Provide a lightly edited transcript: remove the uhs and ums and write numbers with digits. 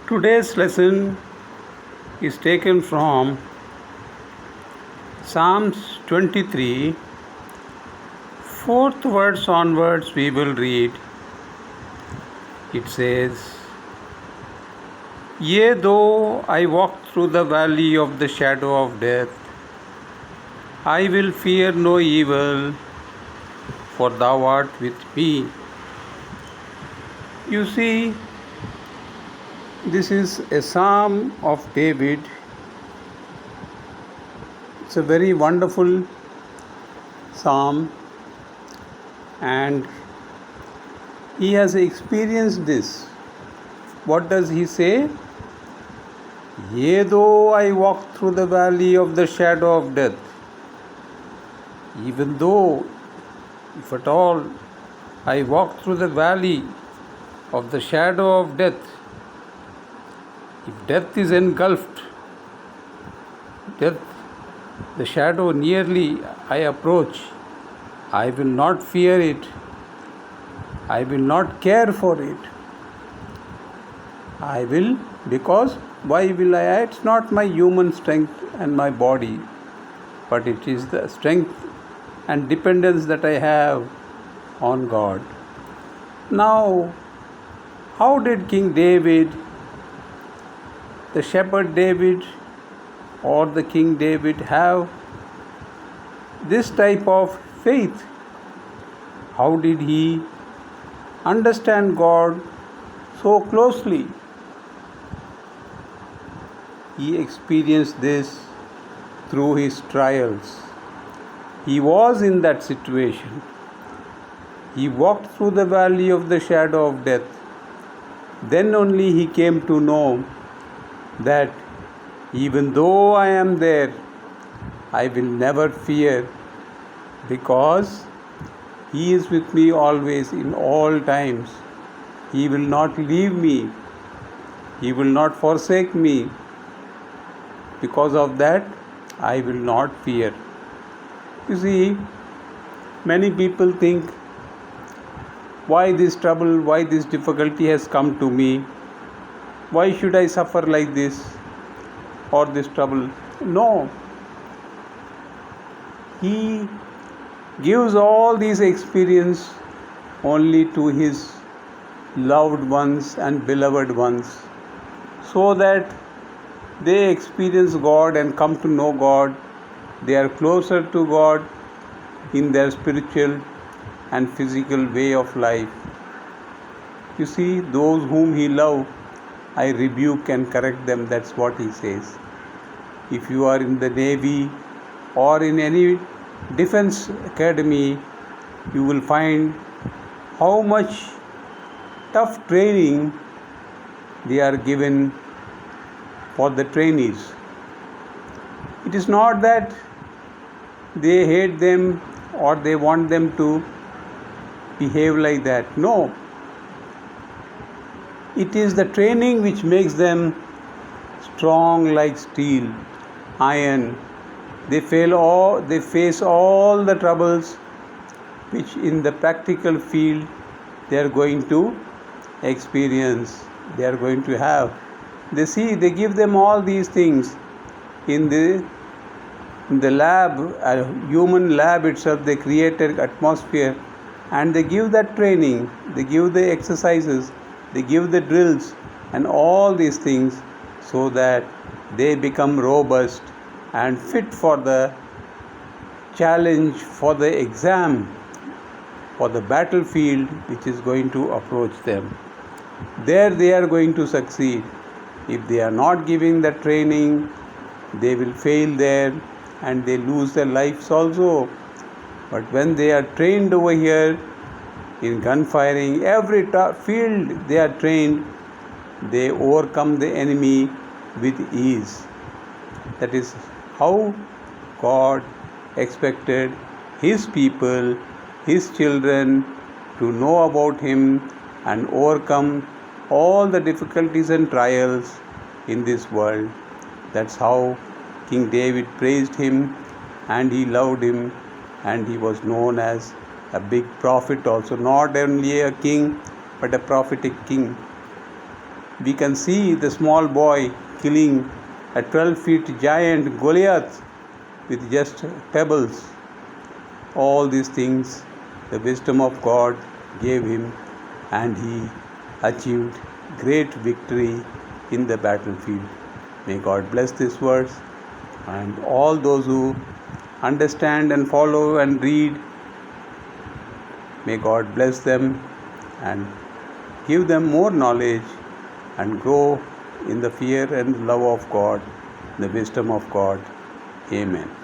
Today's lesson is taken from Psalms 23, fourth verse onwards we will read. It says, Yea, though I walk through the valley of the shadow of death, I will fear no evil, for thou art with me. You see, this is a psalm of David. It's a very wonderful psalm, and he has experienced this. What does he say? Yea, though I walk through the valley of the shadow of death, even though, if at all, I walk through the valley of the shadow of death, if death is engulfed, death, the shadow nearly I approach, I will not fear it. I will not care for it. I will, because why will I? It's not my human strength and my body, but it is the strength and dependence that I have on God. Now, how did King David, the shepherd David, or the King David have this type of faith? How did he understand God so closely? He experienced this through his trials. He was in that situation. He walked through the valley of the shadow of death. Then only he came to know that even though I am there, I will never fear, because He is with me always in all times. He will not leave me. He will not forsake me. Because of that, I will not fear. You see, many people think, why this trouble, why this difficulty has come to me? Why should I suffer like this or this trouble? No. He gives all these experience only to his loved ones and beloved ones, so that they experience God and come to know God. They are closer to God in their spiritual and physical way of life. You see, those whom He loves, I rebuke and correct them. That's what He says. If you are in the Navy or in any defense academy, you will find how much tough training they are given for the trainees. It is not that they hate them or they want them to behave like that. No. It is the training which makes them strong like steel, iron. They face all the troubles which in the practical field they are going to experience, they are going to have. They give them all these things in the lab, a human lab itself. They create an atmosphere and they give that training, they give the exercises, they give the drills and all these things, so that they become robust and fit for the challenge, for the exam, for the battlefield which is going to approach them. There they are going to succeed. If they are not giving the training, they will fail there and they lose their lives also. But when they are trained over here in gunfiring, every field they are trained, they overcome the enemy with ease. That is how God expected His people, His children, to know about Him and overcome all the difficulties and trials in this world. That's how King David praised Him and he loved Him, and he was known as a big prophet also, not only a king but a prophetic king. We can see the small boy killing a 12 feet giant Goliath with just pebbles. All these things the wisdom of God gave him, and he achieved great victory in the battlefield. May God bless this verse, and all those who understand and follow and read, may God bless them and give them more knowledge and grow in the fear and love of God, the wisdom of God. Amen.